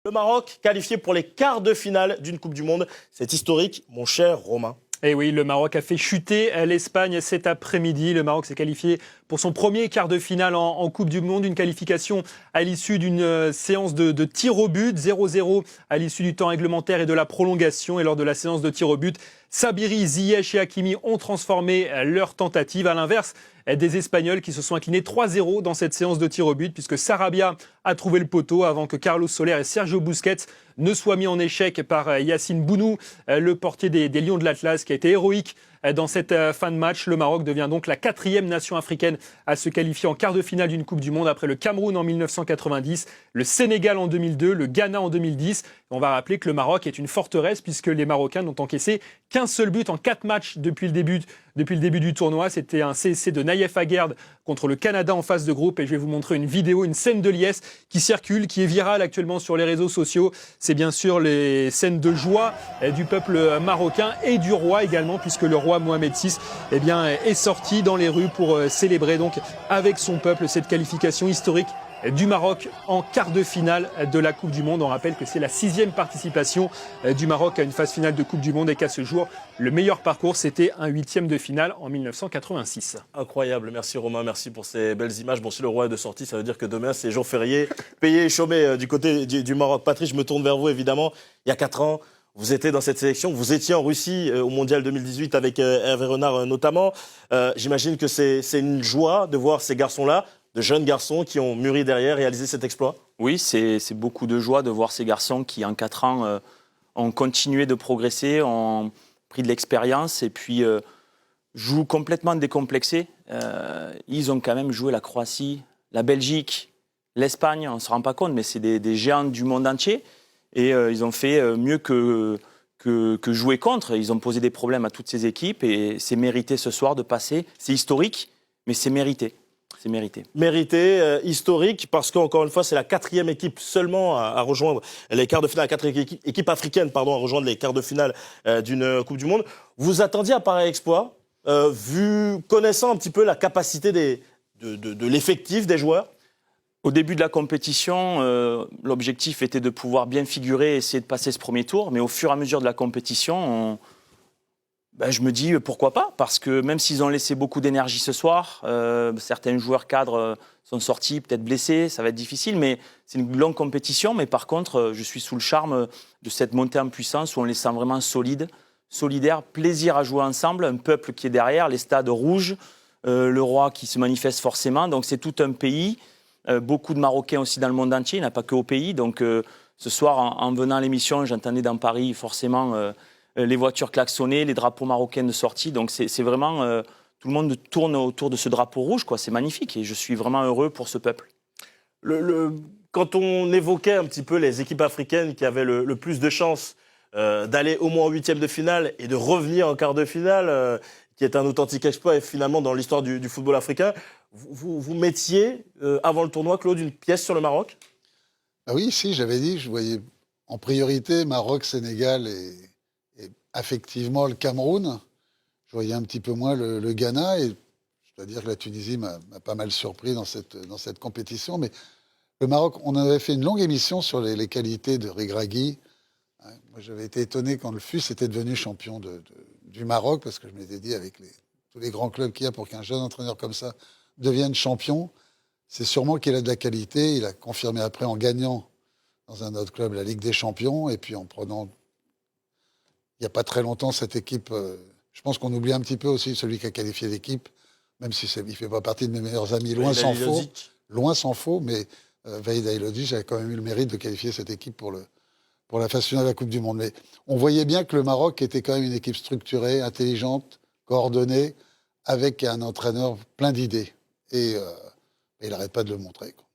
Le Maroc qualifié pour les quarts de finale d'une Coupe du Monde. C'est historique, mon cher Romain. Et oui, le Maroc a fait chuter l'Espagne cet après-midi. Le Maroc s'est qualifié pour son premier quart de finale en Coupe du Monde. Une qualification à l'issue d'une séance de tir au but, 0-0 à l'issue du temps réglementaire et de la prolongation. Et lors de la séance de tir au but, Sabiri, Ziyech et Hakimi ont transformé leur tentative. À l'inverse des Espagnols qui se sont inclinés 3-0 dans cette séance de tir au but, puisque Sarabia a trouvé le poteau avant que Carlos Soler et Sergio Busquets ne soient mis en échec par Yacine Bounou, le portier des Lions de l'Atlas, qui a été héroïque dans cette fin de match. Le Maroc devient donc la 4e nation africaine à se qualifier en quart de finale d'une Coupe du Monde après le Cameroun en 1990, le Sénégal en 2002, le Ghana en 2010. On va rappeler que le Maroc est une forteresse puisque les Marocains n'ont encaissé qu'un seul but en 4 matchs depuis le début du tournoi. C'était un CSC de Naïef Aguerd contre le Canada en phase de groupe. Et je vais vous montrer une vidéo, une scène de liesse qui circule, qui est virale actuellement sur les réseaux sociaux. C'est bien sûr les scènes de joie du peuple marocain et du roi également, puisque le roi Mohamed VI est sorti dans les rues pour célébrer donc avec son peuple cette qualification historique du Maroc en quart de finale de la Coupe du Monde. On rappelle que c'est la 6e participation du Maroc à une phase finale de Coupe du Monde et qu'à ce jour, le meilleur parcours, c'était un 8e de finale en 1986. Incroyable, merci Romain, merci pour ces belles images. Bon, si le roi est de sortie, ça veut dire que demain, c'est jour férié, payé et chômé du côté du Maroc. Patrice, je me tourne vers vous, évidemment. Il y a 4 ans, vous étiez dans cette sélection, vous étiez en Russie au Mondial 2018 avec Hervé Renard notamment. J'imagine que c'est une joie de voir ces garçons-là, de jeunes garçons qui ont mûri derrière, réalisé cet exploit. Oui, c'est beaucoup de joie de voir ces garçons qui, en 4 ans, ont continué de progresser, ont pris de l'expérience et puis jouent complètement décomplexés. Ils ont quand même joué la Croatie, la Belgique, l'Espagne, on ne se rend pas compte, mais c'est des géants du monde entier. Et ils ont fait mieux que jouer contre. Ils ont posé des problèmes à toutes ces équipes et c'est mérité ce soir de passer. C'est historique, mais c'est mérité. C'est mérité. Mérité, historique, parce qu'encore une fois, c'est la 4e équipe seulement à rejoindre les quarts de finale, la 4e équipe africaine, à rejoindre les quarts de finale d'une Coupe du Monde. Vous attendiez à pareil exploit, connaissant un petit peu la capacité de l'effectif des joueurs? Au début de la compétition, l'objectif était de pouvoir bien figurer et essayer de passer ce premier tour. Mais au fur et à mesure de la compétition, je me dis pourquoi pas, parce que même s'ils ont laissé beaucoup d'énergie ce soir, certains joueurs cadres sont sortis, peut-être blessés, ça va être difficile, mais c'est une longue compétition. Mais par contre, je suis sous le charme de cette montée en puissance où on les sent vraiment solides, solidaires, plaisir à jouer ensemble, un peuple qui est derrière, les stades rouges, le roi qui se manifeste forcément. Donc c'est tout un pays, beaucoup de Marocains aussi dans le monde entier, il n'y en a pas que au pays. Donc ce soir, en venant à l'émission, j'entendais dans Paris forcément les voitures klaxonnées, les drapeaux marocains de sortie. Donc c'est vraiment, tout le monde tourne autour de ce drapeau rouge, quoi. C'est magnifique et je suis vraiment heureux pour ce peuple. Quand on évoquait un petit peu les équipes africaines qui avaient le plus de chances d'aller au moins en 8e de finale et de revenir en quart de finale, qui est un authentique exploit finalement dans l'histoire du football africain, vous mettiez avant le tournoi, Claude, une pièce sur le Maroc? Ah oui, si, j'avais dit, je voyais en priorité Maroc, Sénégal et affectivement le Cameroun. Je voyais un petit peu moins le Ghana et je dois dire que la Tunisie m'a pas mal surpris dans cette compétition. Mais le Maroc, on avait fait une longue émission sur les qualités de Regragui. Moi, j'avais été étonné quand le FUS était devenu champion du Maroc, parce que je m'étais dit, avec tous les grands clubs qu'il y a pour qu'un jeune entraîneur comme ça devienne champion, c'est sûrement qu'il a de la qualité. Il a confirmé après en gagnant dans un autre club la Ligue des Champions et puis en prenant, il n'y a pas très longtemps, cette équipe. Je pense qu'on oublie un petit peu aussi celui qui a qualifié l'équipe, même si il ne fait pas partie de mes meilleurs amis, loin s'en faut. Loin s'en faut, mais Vahid Halilhodžić avait quand même eu le mérite de qualifier cette équipe pour la phase finale de la Coupe du Monde. Mais on voyait bien que le Maroc était quand même une équipe structurée, intelligente, coordonnée, avec un entraîneur plein d'idées. Et il n'arrête pas de le montrer, quoi.